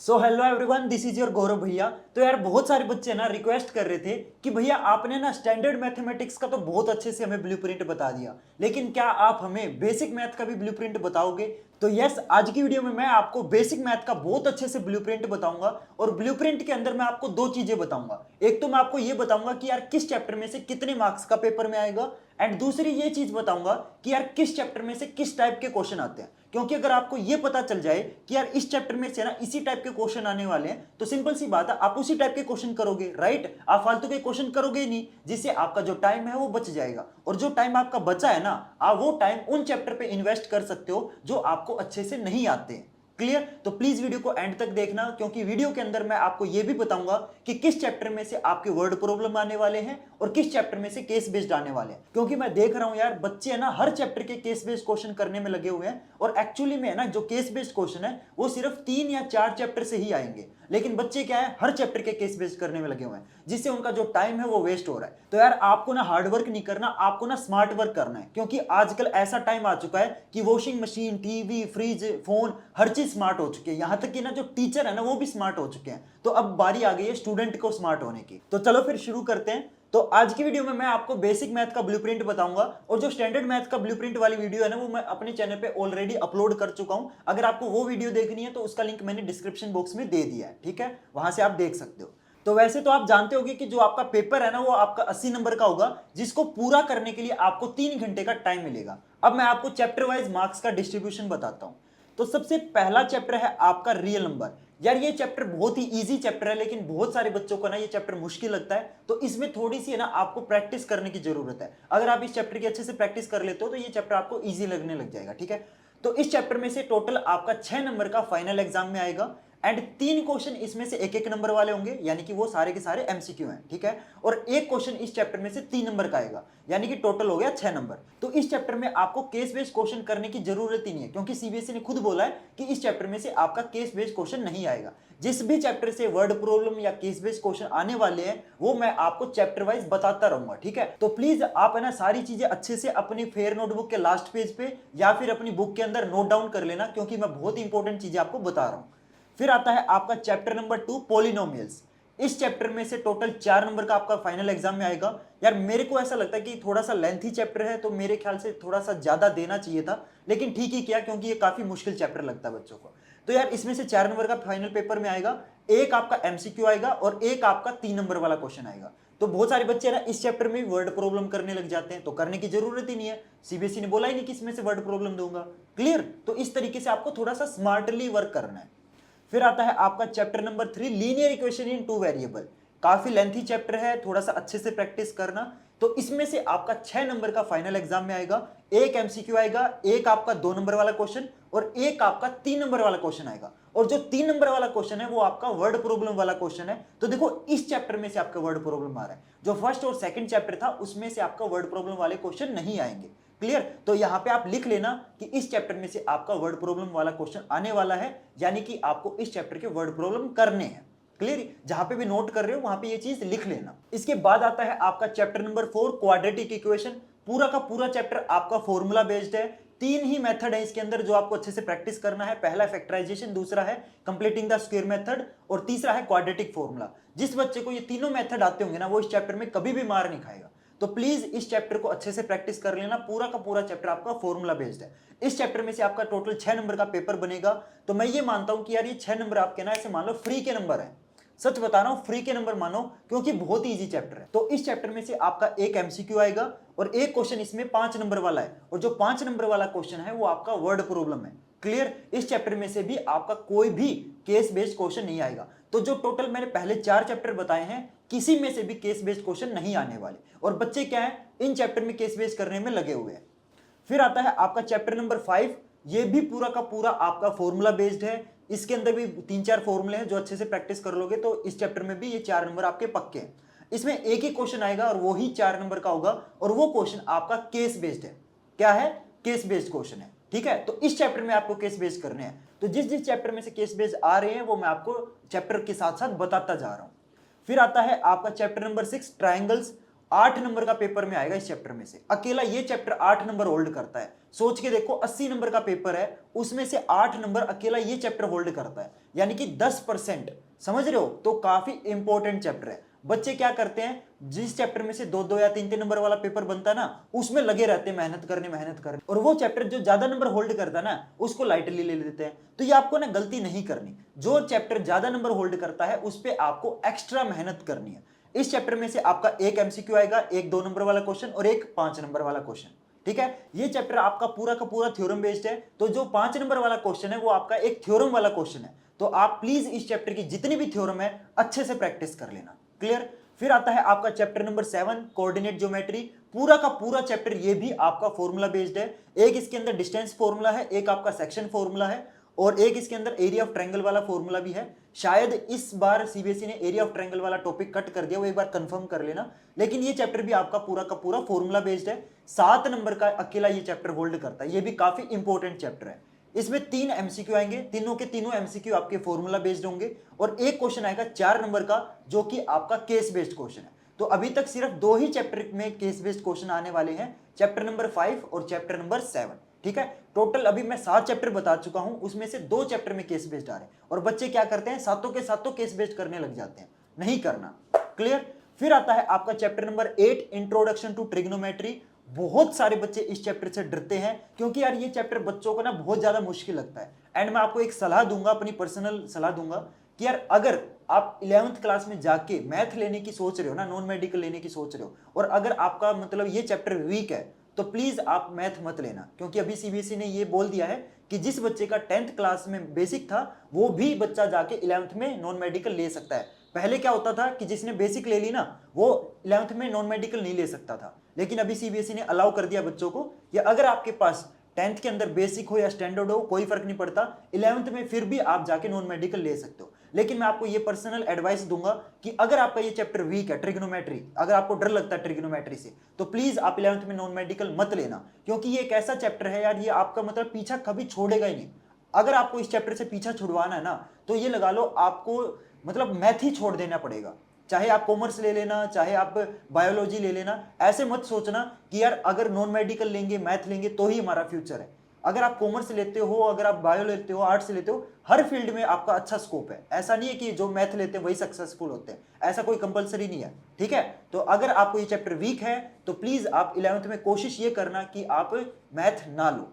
So hello everyone, this is your Gaurav भैया। तो यार बहुत सारे बच्चे ना रिक्वेस्ट कर रहे थे कि भैया आपने ना स्टैंडर्ड मैथमेटिक्स का तो बहुत अच्छे से हमें ब्लूप्रिंट बता दिया, लेकिन क्या आप हमें बेसिक मैथ का भी ब्लूप्रिंट बताओगे? तो यस, आज की वीडियो में मैं आपको बेसिक मैथ का बहुत अच्छे से ब्लूप्रिंट बताऊंगा। और ब्लूप्रिंट के अंदर मैं आपको दो चीजें बताऊंगा। एक तो मैं आपको ये बताऊंगा कि यार किस चैप्टर में से कितने मार्क्स का पेपर में आएगा, एंड दूसरी ये चीज बताऊंगा कि यार किस चैप्टर में से किस टाइप के क्वेश्चन आते हैं। क्योंकि अगर आपको ये पता चल जाए कि यार इस चैप्टर में से ना इसी टाइप के क्वेश्चन आने वाले हैं, तो सिंपल सी बात है, आप उसी टाइप के क्वेश्चन करोगे, राइट? आप फालतू के क्वेश्चन करोगे ही नहीं, जिससे आपका जो टाइम है वो बच जाएगा। और जो टाइम आपका बचा है ना, आप वो टाइम उन चैप्टर पे इन्वेस्ट कर सकते हो जो आपको अच्छे से नहीं आते हैं। क्लियर? तो प्लीज वीडियो को एंड तक देखना, क्योंकि वीडियो के अंदर मैं आपको यह भी बताऊंगा कि किस चैप्टर में से आपके वर्ड प्रॉब्लम आने वाले हैं और किस चैप्टर में से केस बेस्ड आने वाले हैं। क्योंकि मैं देख रहा हूं यार, बच्चे है ना हर चैप्टर के केस बेस्ड क्वेश्चन करने में लगे हुए हैं, और एक्चुअली में है ना जो केस बेस्ड क्वेश्चन है वो सिर्फ 3 या 4 चैप्टर से ही आएंगे, लेकिन बच्चे क्या है हर चैप्टर के केस बेस्ड करने में लगे हुए हैं, जिससे उनका जो टाइम है वो वेस्ट हो रहा है। तो यार आपको ना हार्ड वर्क नहीं करना, आपको ना स्मार्ट वर्क करना है, क्योंकि आजकल ऐसा टाइम आ चुका है कि washing machine, TV, fridge, phone, हर चीज स्मार्ट हो चुकी है। यहां तक कि ना जो टीचर है ना वो भी स्मार्ट हो चुके हैं। तो अब बारी आ गई है स्टूडेंट को स्मार्ट होने की। तो चलो फिर शुरू करते हैं। तो आज की वीडियो में मैं आपको बेसिक मैथ का ब्लूप्रिंट बताऊंगा, और जो स्टैंडर्ड मैथ का ब्लूप्रिंट वाली वीडियो है ना वो मैं अपने चैनल पे ऑलरेडी अपलोड कर चुका हूं। अगर आपको वो वीडियो देखनी है तो उसका लिंक मैंने डिस्क्रिप्शन बॉक्स में दे दिया है, ठीक है? वहां से आप देख सकते हो। तो वैसे तो आप जानते होंगे कि जो आपका पेपर है ना वो आपका 80 नंबर का होगा, जिसको पूरा करने के लिए आपको 3 घंटे का टाइम मिलेगा। अब मैं आपको चैप्टर वाइज मार्क्स का डिस्ट्रीब्यूशन बताता हूं। तो सबसे पहला चैप्टर है आपका रियल नंबर। यार ये चैप्टर बहुत ही इजी चैप्टर है, लेकिन बहुत सारे बच्चों को ना ये चैप्टर मुश्किल लगता है, तो इसमें थोड़ी सी है ना आपको प्रैक्टिस करने की जरूरत है। अगर आप इस चैप्टर की अच्छे से प्रैक्टिस कर लेते हो तो ये चैप्टर आपको इजी लगने लग जाएगा, ठीक है? तो इस चैप्टर में से टोटल आपका 6 नंबर का फाइनल एग्जाम में आएगा, एंड 3 क्वेश्चन इसमें से 1-1 नंबर वाले होंगे, यानी कि वो सारे के सारे एमसीक्यू हैं, ठीक है? और एक क्वेश्चन इस चैप्टर में से 3 नंबर का आएगा, यानी कि टोटल हो गया 6 नंबर। तो इस चैप्टर में आपको केस बेस्ड क्वेश्चन करने की जरूरत ही नहीं है, क्योंकि सीबीएसई ने खुद बोला है कि इस चैप्टर में से आपका केस बेस्ड क्वेश्चन नहीं आएगा। जिस भी चैप्टर से वर्ड प्रॉब्लम या केस बेस्ड क्वेश्चन आने वाले हैं वो मैं आपको चैप्टर वाइज बताता रहूंगा, ठीक है? तो प्लीज आप है ना सारी चीजें अच्छे से अपनी फेयर नोटबुक के लास्ट पेज पे या फिर अपनी बुक के अंदर नोट डाउन कर लेना, क्योंकि मैं बहुत इंपॉर्टेंट चीजें आपको बता रहा हूं। फिर आता है आपका चैप्टर नंबर 2, पॉलिनोमियल्स। इस चैप्टर में से टोटल 4 नंबर का आपका फाइनल एग्जाम में आएगा। यार मेरे को ऐसा लगता है कि थोड़ा सा लेंथी चैप्टर है, तो मेरे ख्याल से थोड़ा सा ज्यादा देना चाहिए था, लेकिन ठीक ही किया, क्योंकि ये काफी मुश्किल चैप्टर लगता है बच्चों को। तो यार इसमें से 4 नंबर का फाइनल पेपर में आएगा, एक आपका एमसीक्यू आएगा और एक आपका 3 नंबर वाला क्वेश्चन आएगा। तो बहुत सारे बच्चे ना इस चैप्टर में वर्ड प्रॉब्लम करने लग जाते हैं, तो करने की जरूरत ही नहीं है, सीबीएसई ने बोला ही नहीं कि इसमें से वर्ड प्रॉब्लम दूंगा। क्लियर? तो इस तरीके से आपको थोड़ा सा स्मार्टली वर्क करना है। फिर आता है आपका chapter number 3, linear equation in 2 variable. काफी लेंथी चैप्टर है, थोड़ा सा अच्छे से प्रैक्टिस करना। तो इसमें से आपका 6 नंबर का फाइनल एग्जाम में आएगा, एक एमसीक्यू आएगा, एक आपका 2 नंबर वाला क्वेश्चन और एक आपका 3 नंबर वाला क्वेश्चन आएगा। और जो 3 नंबर वाला क्वेश्चन है वो आपका वर्ड प्रॉब्लम वाला क्वेश्चन है। तो देखो इस चैप्टर में से आपका वर्ड प्रॉब्लम आ रहा है, जो फर्स्ट और सेकंड चैप्टर था उसमें से आपका वर्ड प्रॉब्लम वाले क्वेश्चन नहीं आएंगे। क्लियर? तो यहां पे आप लिख लेना कि इस चैप्टर में से आपका वर्ड प्रॉब्लम वाला क्वेश्चन आने वाला है, यानी कि आपको इस चैप्टर के वर्ड प्रॉब्लम करने हैं। क्लियर? जहां पे भी नोट कर रहे हो वहां पे ये चीज लिख लेना। इसके बाद आता है आपका चैप्टर नंबर 4, क्वाड्रेटिक इक्वेशन। पूरा का पूरा चैप्टर आपका फॉर्मूला बेस्ड है। 3 ही मेथड है इसके अंदर जो आपको अच्छे से प्रैक्टिस करना है। पहला फैक्टराइजेशन, दूसरा है कंप्लीटिंग द स्क्वायर मेथड, और तीसरा है क्वाड्रेटिक फॉर्मूला। जिस बच्चे को ये तीनों मेथड आते होंगे ना वो इस चैप्टर में कभी भी मार नहीं खाएगा। तो प्लीज इस चैप्टर को अच्छे से प्रैक्टिस कर लेना। पूरा का पूरा चैप्टर आपका फॉर्मूला बेस्ड है। इस चैप्टर में से आपका टोटल 6 नंबर का पेपर बनेगा। तो मैं ये मानता हूं कि यार ये 6 नंबर आपके ना ऐसे मान लो फ्री के नंबर है। सच बता रहा हूं, फ्री के नंबर मानो, क्योंकि बहुत ही इजी चैप्टर है। तो इस चैप्टर में से आपका एक एमसीक्यू आएगा और एक क्वेश्चन इसमें 5 नंबर वाला है, और जो 5 नंबर वाला क्वेश्चन है वो आपका वर्ड प्रॉब्लम है। क्लियर? इस चैप्टर में से भी आपका कोई भी केस बेस्ड क्वेश्चन नहीं आएगा। तो जो टोटल मैंने पहले 4 चैप्टर बताए हैं किसी में से भी केस बेस्ड क्वेश्चन नहीं आने वाले, और बच्चे क्या है इन चैप्टर में केस बेस्ड करने में लगे हुए हैं। फिर आता है आपका चैप्टर नंबर 5। ये भी पूरा का पूरा आपका फॉर्मूला बेस्ड है। इसके अंदर भी 3-4 फॉर्मूले हैं, जो अच्छे से प्रैक्टिस कर लोगे तो इस चैप्टर में भी ये 4 नंबर आपके पक्के हैं। इसमें एक ही क्वेश्चन आएगा और वो ही 4 नंबर का होगा, और वो क्वेश्चन आपका केस बेस्ड है। क्या है? केस बेस्ड क्वेश्चन है, ठीक है? तो इस चैप्टर में आपको केस बेस्ड करने हैं। तो जिस जिस चैप्टर में से केस बेस्ड आ रहे हैं वो मैं आपको चैप्टर के साथ साथ बताता जा रहा हूं। फिर आता है आपका चैप्टर नंबर 6, ट्राइंगल्स। 8 नंबर का पेपर में आएगा इस चैप्टर में से। अकेला ये चैप्टर 8 नंबर होल्ड करता है। सोच के देखो, 80 नंबर का पेपर है, उसमें से 8 नंबर अकेला ये चैप्टर होल्ड करता है, यानी कि 10%। समझ रहे हो? तो काफी इंपॉर्टेंट चैप्टर है। बच्चे क्या करते हैं, जिस चैप्टर में से 2-2 या 3-3 नंबर वाला पेपर बनता है ना, उसमें लगे रहते हैं मेहनत करने, और वो चैप्टर जो ज्यादा नंबर होल्ड करता है ना, उसको लाइटली ले लेते हैं। तो ये आपको ना गलती नहीं करनी। जो चैप्टर ज्यादा नंबर होल्ड करता है उस पर आपको एक्स्ट्रा मेहनत करनी है। इस चैप्टर में से आपका एक एमसीक्यू आएगा, एक 2 नंबर वाला क्वेश्चन और एक 5 नंबर वाला क्वेश्चन। ठीक है, ये चैप्टर आपका पूरा का पूरा थ्योरम बेस्ड है। तो जो 5 नंबर वाला क्वेश्चन है वो आपका एक थ्योरम वाला क्वेश्चन है। तो आप प्लीज इस चैप्टर की जितनी भी थ्योरम है अच्छे से प्रैक्टिस कर लेना। क्लियर? फिर आता है आपका चैप्टर नंबर 7 कोऑर्डिनेट ज्योमेट्री। पूरा का पूरा चैप्टर ये भी आपका फॉर्मूला बेस्ड है। एक इसके अंदर डिस्टेंस फॉर्मूला है, एक आपका सेक्शन फॉर्मूला है, और एक इसके अंदर एरिया ऑफ ट्रायंगल वाला फॉर्मूला भी है। शायद इस बार सीबीएसई ने एरिया ऑफ ट्रायंगल वाला टॉपिक कट कर दिया, वो एक बार कंफर्म कर लेना। लेकिन ये चैप्टर भी आपका पूरा का पूरा फॉर्मूला बेस्ड है। 7 नंबर का अकेला ये चैप्टर होल्ड करता है। ये भी काफी इंपॉर्टेंट चैप्टर है। इसमें 3 एमसीक्यू आएंगे, तीनों के तीनों एमसीक्यू आपके फॉर्मूला बेस्ड होंगे, और एक क्वेश्चन आएगा 4 नंबर का जो कि आपका केस बेस्ड क्वेश्चन है। तो अभी तक सिर्फ 2 ही चैप्टर में केस बेस्ड क्वेश्चन आने वाले हैं, चैप्टर नंबर 5 और चैप्टर नंबर 7। ठीक है, टोटल अभी मैं 7 चैप्टर बता चुका हूं, उसमें से 2 चैप्टर में केस बेस्ड आ रहे हैं, और बच्चे क्या करते हैं, सातों के सातों केस बेस्ड करने लग जाते हैं। नहीं करना। क्लियर? फिर आता है आपका chapter number 8 introduction to trigonometry. बहुत सारे बच्चे इस चैप्टर से डरते हैं, क्योंकि यार ये चैप्टर बच्चों को ना बहुत ज्यादा मुश्किल लगता है। एंड मैं आपको एक सलाह दूंगा, अपनी पर्सनल सलाह दूंगा कि यार अगर आप 11th क्लास में जाके मैथ लेने की सोच रहे हो ना, नॉन मेडिकल लेने की सोच रहे हो, और अगर आपका मतलब ये चैप्टर वीक है, तो प्लीज आप मैथ मत लेना। क्योंकि अभी सीबीएसई ने ये बोल दिया है कि जिस बच्चे का 10th क्लास में बेसिक था, वो भी बच्चा जाके 11th में नॉन मेडिकल ले सकता है। पहले क्या होता था कि जिसने बेसिक ले ली ना, वो 11th में नॉन मेडिकल नहीं ले सकता था। लेकिन अभी सीबीएसई ने अलाउ कर दिया बच्चों को, या अगर आपके पास 10th के अंदर बेसिक हो या स्टैंडर्ड हो, कोई फर्क नहीं पड़ता, 11th में फिर भी आप जाके नॉन मेडिकल ले सकते हो। लेकिन मैं आपको ये पर्सनल एडवाइस दूंगा कि अगर आपका ये चैप्टर वीक है, ट्रिग्नोमेट्री, अगर आपको डर लगता है ट्रिग्नोमेट्री से, तो प्लीज आप 11th में नॉन मेडिकल मत लेना। क्योंकि ये एक ऐसा चैप्टर है यार, ये आपका मतलब पीछा कभी छोड़ेगा ही नहीं। अगर आपको इस चैप्टर से पीछा छुड़वाना है ना, तो ये लगा लो आपको मतलब मैथ ही छोड़ देना पड़ेगा। चाहे आप कॉमर्स ले लेना, चाहे आप बायोलॉजी ले लेना। ऐसे मत सोचना कि यार अगर नॉन मेडिकल लेंगे, मैथ लेंगे तो ही हमारा फ्यूचर है। अगर आप कॉमर्स लेते हो, अगर आप बायो लेते हो, आर्ट्स लेते हो, हर फील्ड में आपका अच्छा स्कोप है। ऐसा नहीं है कि जो मैथ लेते हैं वही सक्सेसफुल होते हैं, ऐसा कोई कंपलसरी नहीं है। ठीक है, तो अगर आपको ये चैप्टर वीक है तो प्लीज आप 11th में कोशिश ये करना कि आप मैथ ना लो।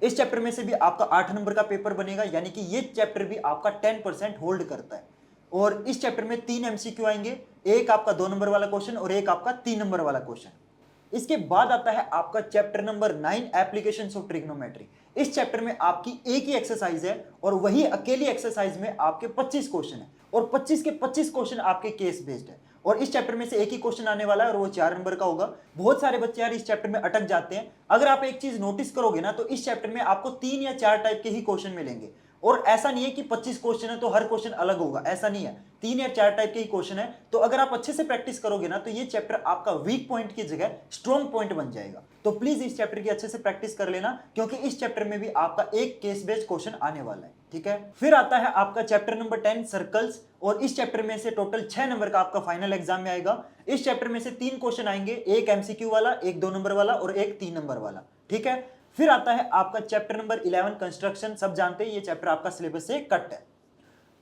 इस चैप्टर में से भी आपका 8 नंबर का पेपर बनेगा, यानी कि ये चैप्टर भी आपका 10% होल्ड करता है। और इस चैप्टर में 3 एमसीक्यू आएंगे, एक आपका 2 नंबर वाला क्वेश्चन और एक आपका 3 नंबर वाला क्वेश्चन। इसके बाद आता है आपका chapter number 9 applications of trigonometry. इस चैप्टर में आपकी एक ही एक्सरसाइज है, और वही अकेली एक्सरसाइज में आपके 25 क्वेश्चन है, और 25 के 25 क्वेश्चन आपके केस बेस्ड है। और इस चैप्टर में से एक ही क्वेश्चन आने वाला है, और वो 4 नंबर का होगा। बहुत सारे बच्चे यार इस चैप्टर में अटक जाते हैं। अगर आप एक चीज नोटिस करोगे ना, तो इस चैप्टर में आपको 3 या 4 टाइप के ही क्वेश्चन मिलेंगे। और ऐसा नहीं है कि 25 क्वेश्चन है तो हर क्वेश्चन अलग होगा, ऐसा नहीं है। 3 या 4 टाइप के ही क्वेश्चन है। तो अगर आप अच्छे से प्रैक्टिस करोगे ना, तो ये चैप्टर आपका वीक पॉइंट की जगह स्ट्रॉन्ग पॉइंट बन जाएगा। तो प्लीज इस चैप्टर की अच्छे से प्रैक्टिस कर लेना, क्योंकि इस चैप्टर में भी आपका एक केस बेस्ड क्वेश्चन आने वाला है। ठीक है, फिर आता है आपका चैप्टर नंबर 10 सर्कल्स, और इस चैप्टर में से टोटल 6 नंबर का आपका फाइनल एग्जाम में आएगा। इस चैप्टर में से 3 क्वेश्चन आएंगे, एक एमसीक्यू वाला, एक 2 नंबर वाला और एक 3 नंबर वाला। ठीक है, फिर आता है आपका चैप्टर नंबर 11 कंस्ट्रक्शन। सब जानते हैं ये चैप्टर आपका सिलेबस से कट है।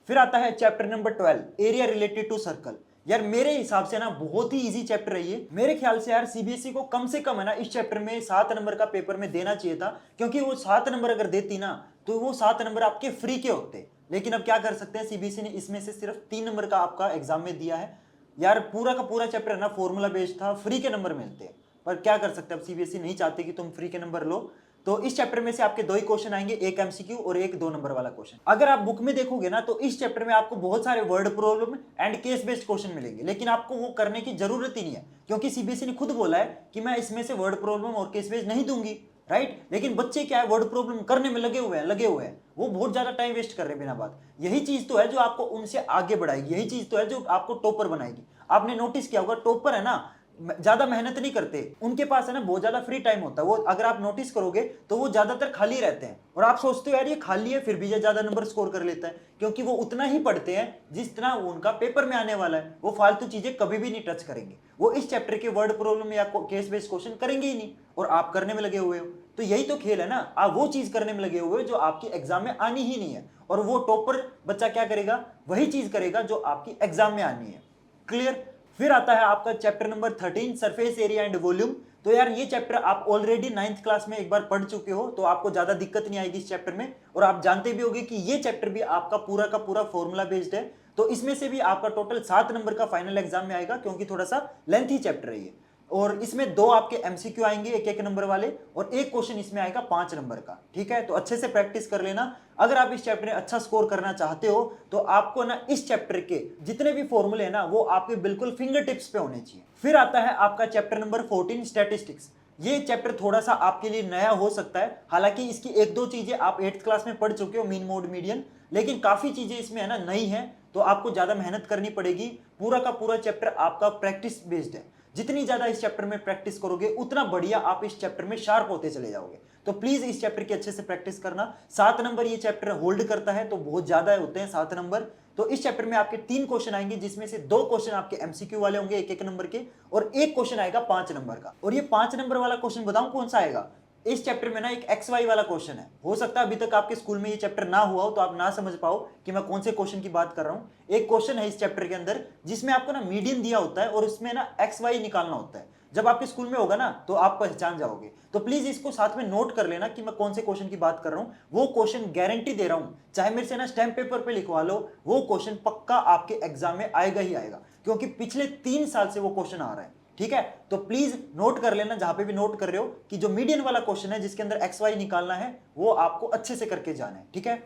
फिर आता है chapter number 12 area related to circle. यार मेरे हिसाब से ना बहुत ही इजी चैप्टर है ये। मेरे ख्याल से यार सीबीएसई को कम से कम है ना इस चैप्टर में 7 नंबर का पेपर में देना चाहिए था, क्योंकि वो 7 नंबर अगर देती ना, तो वो 7 नंबर आपके फ्री के होते। लेकिन अब क्या कर सकते हैं, सीबीएसई ने इसमें से सिर्फ 3 नंबर का आपका एग्जाम में दिया है। यार पूरा का पूरा चैप्टर है ना फॉर्मूला बेस्ड था, फ्री के नंबर मिलते हैं, पर क्या कर सकते हैं, अब सीबीएसई नहीं चाहते कि तुम फ्री के नंबर लो। तो इस चैप्टर में से आपके 2 ही क्वेश्चन आएंगे, एक एमसीक्यू और एक 2 नंबर वाला क्वेश्चन। अगर आप बुक में देखोगे ना, तो इस चैप्टर में आपको बहुत सारे word problem and case based question मिलेंगे, लेकिन आपको वो करने की जरूरत ही नहीं है, क्योंकि सीबीएसई ने खुद बोला है कि मैं इसमें से वर्ड प्रॉब्लम और केस बेस्ड नहीं दूंगी। राइट, लेकिन बच्चे क्या है, वर्ड प्रॉब्लम करने में लगे हुए हैं, वो बहुत ज्यादा टाइम वेस्ट कर रहे हैं बिना बात। यही चीज तो है जो आपको उनसे आगे बढ़ाएगी, यही चीज तो है जो आपको टॉपर बनाएगी। आपने नोटिस किया होगा, टॉपर है ना, ज्यादा मेहनत नहीं करते, उनके पास है ना बहुत ज्यादा फ्री टाइम होता है। वो अगर आप नोटिस करोगे तो वो ज्यादातर खाली रहते हैं, और आप सोचते हो यार ये खाली है फिर भी ये ज्यादा नंबर स्कोर कर लेता है, क्योंकि वो उतना ही पढ़ते हैं जितना उनका पेपर में आने वाला है। वो फालतू चीजें कभी भी नहीं टच करेंगे, वो इस चैप्टर के वर्ड प्रॉब्लम या केस बेस्ड क्वेश्चन करेंगे ही नहीं, और आप करने में लगे हुए हो। तो यही तो खेल है ना, आप वो चीज करने में लगे हुए हो जो आपकी एग्जाम में आनी ही नहीं है, और वो टॉपर बच्चा क्या करेगा, वही चीज करेगा जो आपकी एग्जाम में आनी है। क्लियर। फिर आता है आपका chapter number 13, surface area and volume. तो यार ये चैप्टर आप ऑलरेडी 9th क्लास में एक बार पढ़ चुके हो, तो आपको ज्यादा दिक्कत नहीं आएगी इस चैप्टर में, और आप जानते भी होंगे कि ये चैप्टर भी आपका पूरा का पूरा फॉर्मूला बेस्ड है। तो इसमें से भी आपका टोटल 7 नंबर का फाइनल एग्जाम में आएगा, क्योंकि थोड़ा सा लेंथी चैप्टर है ये। और इसमें 2 आपके एमसीक्यू आएंगे 1-1 नंबर वाले, और एक क्वेश्चन इसमें आएगा 5 नंबर का। ठीक है, तो अच्छे से प्रैक्टिस कर लेना। अगर आप इस चैप्टर में अच्छा स्कोर करना चाहते हो तो आपको ना इस चैप्टर के जितने भी फॉर्मूले हैं ना वो आपके बिल्कुल फिंगर टिप्स पे होने चाहिए। फिर आता है आपका चैप्टर नंबर 14, स्टैटिस्टिक्स। ये चैप्टर थोड़ा सा आपके लिए नया हो सकता है, हालांकि इसकी 1-2 चीजें आप 8th क्लास में पढ़ चुके हो, मीन मोड मीडियन, लेकिन काफी चीजें इसमें है ना नई है, तो आपको ज्यादा मेहनत करनी पड़ेगी। पूरा का पूरा चैप्टर आपका प्रैक्टिस बेस्ड है, जितनी ज्यादा इस चैप्टर में प्रैक्टिस करोगे उतना बढ़िया आप इस चैप्टर में शार्प होते चले जाओगे। तो प्लीज इस चैप्टर की अच्छे से प्रैक्टिस करना। 7 नंबर ये चैप्टर होल्ड करता है, तो बहुत ज्यादा होते हैं 7 नंबर। तो इस चैप्टर में आपके 3 क्वेश्चन आएंगे, जिसमें से 2 क्वेश्चन आपके एमसीक्यू वाले होंगे 1-1 नंबर के, और एक क्वेश्चन आएगा 5 नंबर का। और ये 5 नंबर वाला क्वेश्चन बताऊं कौन सा आएगा, इस चैप्टर में ना एक एक्स वाई वाला क्वेश्चन है। हो सकता है अभी तक आपके स्कूल में ये चैप्टर ना हुआ हो, तो आप ना समझ पाओ कि मैं कौन से क्वेश्चन की बात कर रहा हूं। एक क्वेश्चन है इस चैप्टर के अंदर जिसमें आपको ना मीडियन दिया होता है, और उसमें ना एक्स वाई निकालना होता है। जब आपके स्कूल में होगा ना तो आप पहचान जाओगे। तो प्लीज इसको साथ में नोट कर लेना कि मैं कौन से क्वेश्चन की बात कर रहा हूं। वो क्वेश्चन गारंटी दे रहा हूं, चाहे मेरे से ना स्टैम्प पेपर पे लिखवा लो, वो क्वेश्चन पक्का आपके एग्जाम में आएगा ही आएगा, क्योंकि पिछले 3 साल से वो क्वेश्चन आ रहा है। ठीक है, तो प्लीज नोट कर लेना जहां पे भी नोट कर रहे हो कि जो मीडियन वाला क्वेश्चन है जिसके अंदर एक्स वाई निकालना है, वो आपको अच्छे से करके जाना है। ठीक है,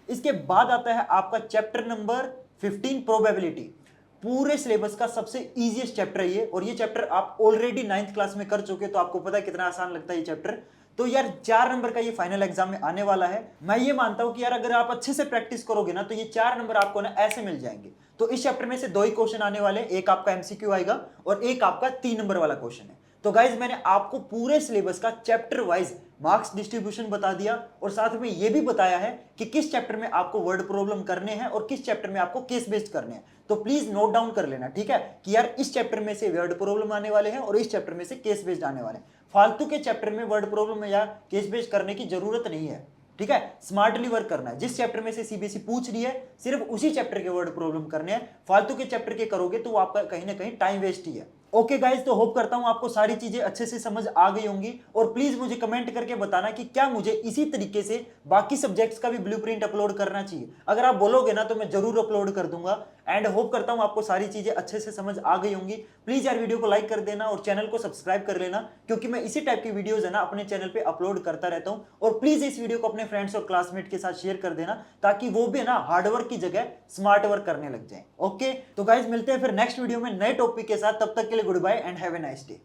इसके बाद आता है आपका चैप्टर नंबर 15, प्रोबेबिलिटी। पूरे सिलेबस का सबसे इजीएस्ट चैप्टर है ये, और ये चैप्टर आप ऑलरेडी 9th क्लास में कर चुके हो, तो आपको पता है कितना आसान लगता है ये चैप्टर। तो यार 4 नंबर का ये फाइनल एग्जाम में आने वाला है। मैं ये मानता हूं कि यार अगर आप अच्छे से प्रैक्टिस करोगे ना तो ये 4 नंबर आपको ना ऐसे मिल जाएंगे। तो इस चैप्टर में से 2 ही क्वेश्चन आने वाले, एक आपका एमसीक्यू आएगा और एक आपका 3 नंबर वाला क्वेश्चन है। तो गाइज मैंने आपको पूरे सिलेबस का चैप्टर वाइज मार्क्स डिस्ट्रीब्यूशन बता दिया, और साथ में यह भी बताया है कि किस चैप्टर में आपको वर्ड प्रॉब्लम करने हैं और किस चैप्टर में आपको केस बेस्ड करने हैं। तो प्लीज नोट डाउन कर लेना, ठीक है, कि यार इस चैप्टर में से वर्ड प्रॉब्लम आने वाले हैं और इस चैप्टर में से केस बेस्ड आने वाले हैं। फालतू के चैप्टर में वर्ड प्रॉब्लम या केस बेस्ड करने की जरूरत नहीं है। ठीक है, स्मार्टली वर्क करना है। जिस चैप्टर में से सीबीएसई पूछ रही है सिर्फ उसी चैप्टर के वर्ड प्रॉब्लम करने हैं। फालतू के चैप्टर के करोगे तो वो आपका कहीं ना कहीं टाइम वेस्ट ही है। ओके गाइज, तो होप करता हूं आपको सारी चीजें अच्छे से समझ आ गई होंगी, और प्लीज मुझे कमेंट करके बताना कि क्या मुझे इसी तरीके से बाकी सब्जेक्ट्स का भी ब्लूप्रिंट अपलोड करना चाहिए। अगर आप बोलोगे ना तो मैं जरूर अपलोड कर दूंगा। एंड होप करता हूं आपको सारी चीजें अच्छे से समझ आ गई होंगी। प्लीज यार वीडियो को लाइक कर देना और चैनल को सब्सक्राइब कर लेना, क्योंकि मैं इसी टाइप की वीडियोस है ना अपने चैनल पे अपलोड करता रहता हूं। और प्लीज इस वीडियो को अपने फ्रेंड्स और क्लासमेट के साथ शेयर कर देना, ताकि वो भी ना हार्डवर्क की जगह स्मार्ट वर्क करने लग जाए। ओके, तो गाइज मिलते हैं फिर नेक्स्ट वीडियो में नए टॉपिक के साथ। तब तक के लिए goodbye and have a nice day.